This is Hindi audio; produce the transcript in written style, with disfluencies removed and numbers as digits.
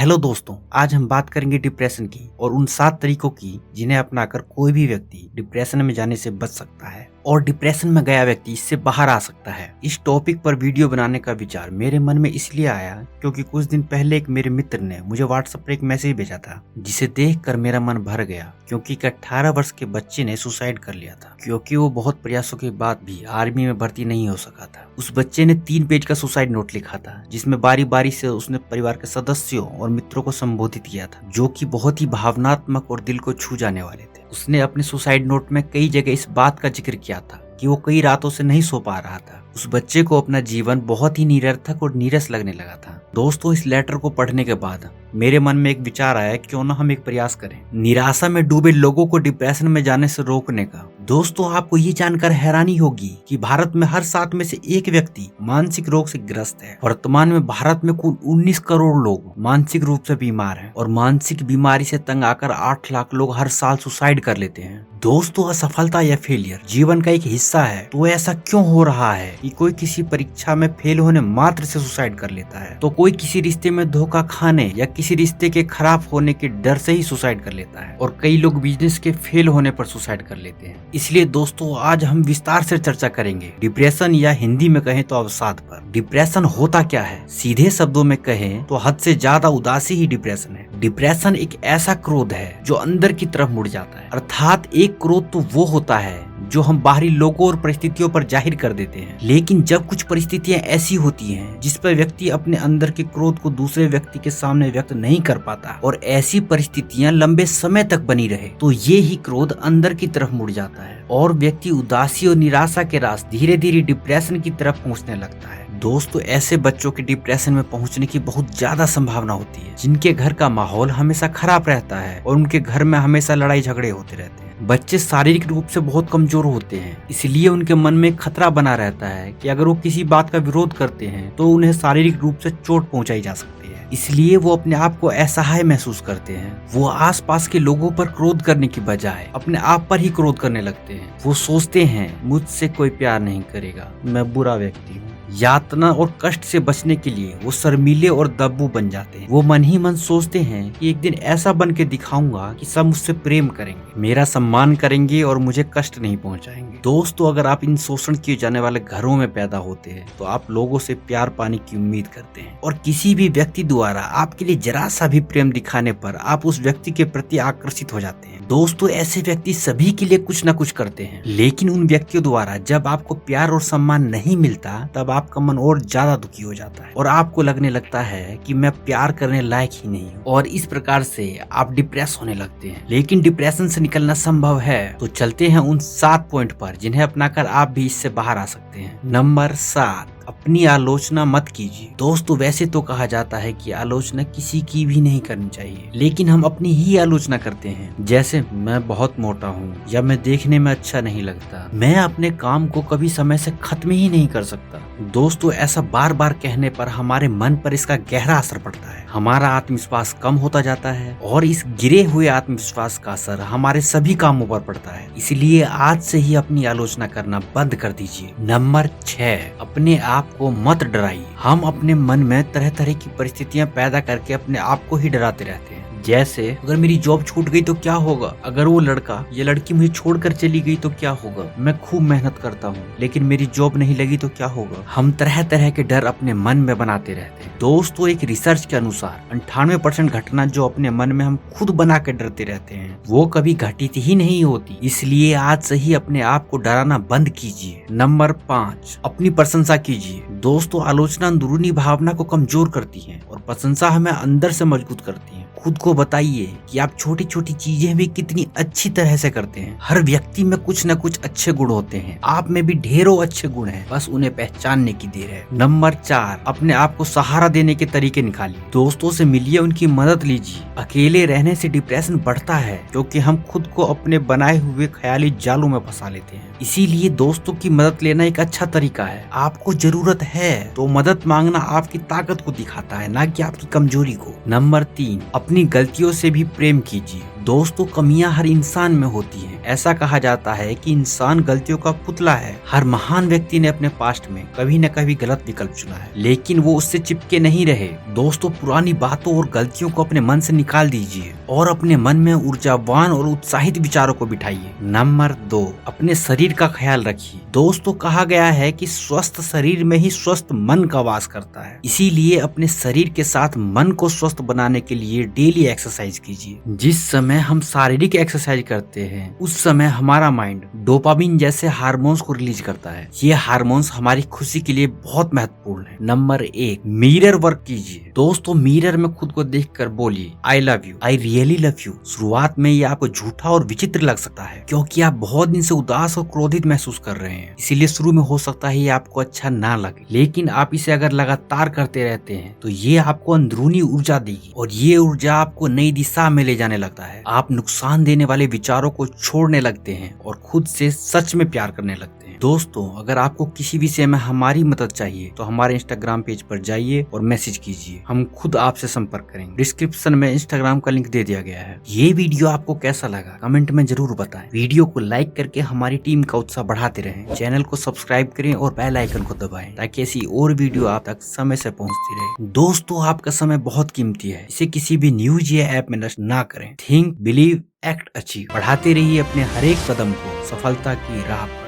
हेलो दोस्तों, आज हम बात करेंगे डिप्रेशन की और उन 7 तरीकों की जिन्हें अपनाकर कोई भी व्यक्ति डिप्रेशन में जाने से बच सकता है और डिप्रेशन में गया व्यक्ति इससे बाहर आ सकता है। इस टॉपिक पर वीडियो बनाने का विचार मेरे मन में इसलिए आया क्योंकि कुछ दिन पहले एक मेरे मित्र ने मुझे व्हाट्सएप पर एक मैसेज भेजा था जिसे देखकर मेरा मन भर गया क्योंकि एक 18 वर्ष के बच्चे ने सुसाइड कर लिया था क्योंकि वो बहुत प्रयासों के बाद भी आर्मी में भर्ती नहीं हो सका था। उस बच्चे ने 3 पेज का सुसाइड नोट लिखा था जिसमें बारी बारी से उसने परिवार के सदस्यों और मित्रों को संबोधित किया था जो कि बहुत ही भावनात्मक और दिल को छू जाने वाले थे। उसने अपने सुसाइड नोट में कई जगह इस बात का जिक्र किया था कि वो कई रातों से नहीं सो पा रहा था। उस बच्चे को अपना जीवन बहुत ही निरर्थक और नीरस लगने लगा था। दोस्तों, इस लेटर को पढ़ने के बाद मेरे मन में एक विचार आया, क्यों ना हम एक प्रयास करें निराशा में डूबे लोगों को डिप्रेशन में जाने से रोकने का। दोस्तों, आपको ये जानकर हैरानी होगी कि भारत में हर 7 में से 1 व्यक्ति मानसिक रोग से ग्रस्त है। वर्तमान में भारत में कुल 19 करोड़ लोग मानसिक रूप से बीमार हैं और मानसिक बीमारी से तंग आकर 8 लाख लोग हर साल सुसाइड कर लेते हैं। दोस्तों, असफलता या फेलियर जीवन का एक हिस्सा है, तो ऐसा क्यों हो रहा है कि कोई किसी परीक्षा में फेल होने मात्र से सुसाइड कर लेता है, तो कोई किसी रिश्ते में धोखा खाने या किसी रिश्ते के खराब होने के डर से ही सुसाइड कर लेता है और कई लोग बिजनेस के फेल होने पर सुसाइड कर लेते हैं। इसलिए दोस्तों, आज हम विस्तार से चर्चा करेंगे डिप्रेशन या हिंदी में कहें तो अवसाद पर। डिप्रेशन होता क्या है? सीधे शब्दों में कहें तो हद से ज्यादा उदासी ही डिप्रेशन है। डिप्रेशन एक ऐसा क्रोध है जो अंदर की तरफ मुड़ जाता है, अर्थात एक क्रोध तो वो होता है जो हम बाहरी लोगों और परिस्थितियों पर जाहिर कर देते हैं, लेकिन जब कुछ परिस्थितियां ऐसी होती हैं जिस पर व्यक्ति अपने अंदर के क्रोध को दूसरे व्यक्ति के सामने व्यक्त नहीं कर पाता और ऐसी परिस्थितियां लंबे समय तक बनी रहे, तो ये ही क्रोध अंदर की तरफ मुड़ जाता है और व्यक्ति उदासी और निराशा के रास्ते धीरे धीरे डिप्रेशन की तरफ पहुंचने लगता है। दोस्तों, ऐसे बच्चों के डिप्रेशन में पहुंचने की बहुत ज्यादा संभावना होती है जिनके घर का माहौल हमेशा खराब रहता है और उनके घर में हमेशा लड़ाई झगड़े होते रहते हैं। बच्चे शारीरिक रूप से बहुत कमजोर होते हैं, इसलिए उनके मन में खतरा बना रहता है कि अगर वो किसी बात का विरोध करते हैं तो उन्हें शारीरिक रूप से चोट पहुंचाई जा सकती है। इसलिए वो अपने आप को असहाय महसूस करते हैं। वो आसपास के लोगों पर क्रोध करने की बजाय अपने आप पर ही क्रोध करने लगते हैं। वो सोचते हैं मुझसे कोई प्यार नहीं करेगा, मैं बुरा व्यक्ति हूँ। यातना और कष्ट से बचने के लिए वो शर्मीले और दब्बू बन जाते हैं। वो मन ही मन सोचते हैं कि एक दिन ऐसा बन के दिखाऊंगा कि सब मुझसे प्रेम करेंगे, मेरा सम्मान करेंगे और मुझे कष्ट नहीं पहुंचाएंगे। दोस्तों, अगर आप इन शोषण किए जाने वाले घरों में पैदा होते हैं तो आप लोगों से प्यार पाने की उम्मीद करते हैं और किसी भी व्यक्ति द्वारा आपके लिए जरा सा भी प्रेम दिखाने पर आप उस व्यक्ति के प्रति आकर्षित हो जाते हैं। दोस्तों, ऐसे व्यक्ति सभी के लिए कुछ न कुछ करते हैं, लेकिन उन व्यक्तियों द्वारा जब आपको प्यार और सम्मान नहीं मिलता तब आपका मन और ज्यादा दुखी हो जाता है और आपको लगने लगता है कि मैं प्यार करने लायक ही नहीं हूँ और इस प्रकार से आप डिप्रेस होने लगते हैं। लेकिन डिप्रेशन से निकलना संभव है, तो चलते हैं उन 7 पॉइंट पर जिन्हें अपनाकर आप भी इससे बाहर आ सकते हैं। नंबर 7, अपनी आलोचना मत कीजिए। दोस्तों, वैसे तो कहा जाता है कि आलोचना किसी की भी नहीं करनी चाहिए, लेकिन हम अपनी ही आलोचना करते हैं। जैसे मैं बहुत मोटा हूँ या मैं देखने में अच्छा नहीं लगता, मैं अपने काम को कभी समय से खत्म ही नहीं कर सकता। दोस्तों, ऐसा बार बार कहने पर हमारे मन पर इसका गहरा असर पड़ता है। हमारा आत्मविश्वास कम होता जाता है और इस गिरे हुए आत्मविश्वास का असर हमारे सभी कामों पर पड़ता है। इसलिए आज से ही अपनी आलोचना करना बंद कर दीजिए। नंबर 6, अपने आप को मत डराइए। हम अपने मन में तरह तरह की परिस्थितियां पैदा करके अपने आप को ही डराते रहते हैं। जैसे अगर मेरी जॉब छूट गई तो क्या होगा, अगर वो लड़का या लड़की मुझे छोड़कर चली गई तो क्या होगा, मैं खूब मेहनत करता हूँ लेकिन मेरी जॉब नहीं लगी तो क्या होगा। हम तरह तरह के डर अपने मन में बनाते रहते हैं। दोस्तों, एक रिसर्च के अनुसार 98% घटना जो अपने मन में हम खुद बना के डरते रहते हैं वो कभी घटित ही नहीं होती। इसलिए आज से ही अपने आप को डराना बंद कीजिए। नंबर 5, अपनी प्रशंसा कीजिए। दोस्तों, आलोचना अंदरूनी भावना को कमजोर करती है और प्रशंसा हमें अंदर से मजबूत करती है। खुद को बताइए कि आप छोटी छोटी चीजें भी कितनी अच्छी तरह से करते हैं। हर व्यक्ति में कुछ न कुछ अच्छे गुण होते हैं, आप में भी ढेरों अच्छे गुण हैं, बस उन्हें पहचानने की देर है। नंबर 4, अपने आप को सहारा देने के तरीके निकालिए। दोस्तों से मिलिए, उनकी मदद लीजिए। अकेले रहने से डिप्रेशन बढ़ता है क्योंकि हम खुद को अपने बनाए हुए ख्याली जालों में फंसा लेते हैं। इसीलिए दोस्तों की मदद लेना एक अच्छा तरीका है। आपको जरूरत है तो मदद मांगना आपकी ताकत को दिखाता है, ना कि आपकी कमजोरी को। नंबर 3, अपनी गलतियों से भी प्रेम कीजिए। दोस्तों कमियां हर इंसान में होती हैं। ऐसा कहा जाता है कि इंसान गलतियों का पुतला है। हर महान व्यक्ति ने अपने पास्ट में कभी न कभी गलत विकल्प चुना है, लेकिन वो उससे चिपके नहीं रहे। दोस्तों पुरानी बातों और गलतियों को अपने मन से निकाल दीजिए और अपने मन में ऊर्जावान और उत्साहित विचारों को बिठाइए। नंबर 2, अपने शरीर का ख्याल रखिए। दोस्तों कहा गया है कि स्वस्थ शरीर में ही स्वस्थ मन का वास करता है, इसीलिए अपने शरीर के साथ मन को स्वस्थ बनाने के लिए डेली एक्सरसाइज कीजिए। जिस समय हम शारीरिक एक्सरसाइज करते हैं उस समय हमारा माइंड डोपामिन जैसे हार्मोन्स को रिलीज करता है। ये हार्मोन्स हमारी खुशी के लिए बहुत महत्वपूर्ण है। नंबर 1, मिरर वर्क कीजिए। दोस्तों मिरर में खुद को देखकर बोलिए I love you, I really love you. शुरुआत में ये आपको झूठा और विचित्र लग सकता है क्योंकि आप बहुत दिन से उदास और क्रोधित महसूस कर रहे हैं, इसीलिए शुरू में हो सकता है ये आपको अच्छा ना लगे। लेकिन आप इसे अगर लगातार करते रहते हैं तो ये आपको अंदरूनी ऊर्जा देगी और ये ऊर्जा आपको नई दिशा में ले जाने लगता है। आप नुकसान देने वाले विचारों को छोड़ने लगते हैं और खुद से सच में प्यार करने लगते हैं। दोस्तों अगर आपको किसी विषय में हमारी मदद चाहिए तो हमारे इंस्टाग्राम पेज पर जाइए और मैसेज कीजिए, हम खुद आपसे संपर्क करेंगे। डिस्क्रिप्शन में इंस्टाग्राम का लिंक दे दिया गया है। ये वीडियो आपको कैसा लगा कमेंट में जरूर बताएं। वीडियो को लाइक करके हमारी टीम का उत्साह बढ़ाते रहें। चैनल को सब्सक्राइब करें और बेल आइकन को दबाएं ताकि ऐसी और वीडियो आप तक समय से पहुंचती रहे। दोस्तों आपका समय बहुत कीमती है, इसे किसी भी न्यूज या ऐप में नष्ट ना करें। Think, believe, act, achieve. बढ़ाते रहिए अपने हर एक कदम को सफलता की राह पर।